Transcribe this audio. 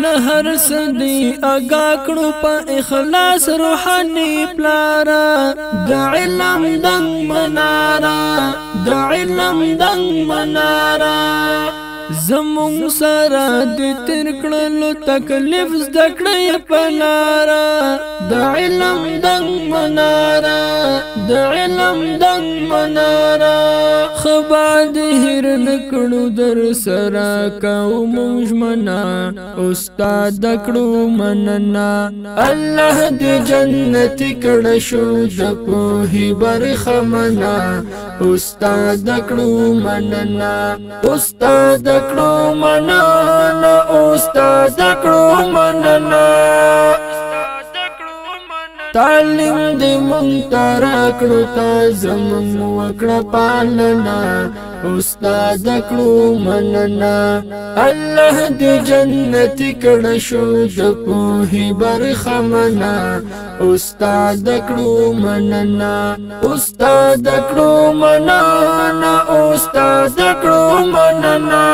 لهر سدي اگا کړو په اخلاص روحاني پلارا د علم دنګ منارا د علم دنګ منارا زمون سره د تیر کړلو تکلیف زده کړې په لارا د علم دنګ منارا د علم دنګ منارا خبا د هر نکړو در سره کوم ژمنا استاد کړو مننا الله دې جنت کړه شو د په برخه منا استاد کړو مننا استاد کړو مننا استاد کړو مننا تعلیم دې مونږ ته راکړو تا زمونږ وکړه پالنا استاد کړو مننا الله دې جنت کړه شو د پوهې برخه منا استاد کړو مننا استاد کړو مننا استاد کړو مننا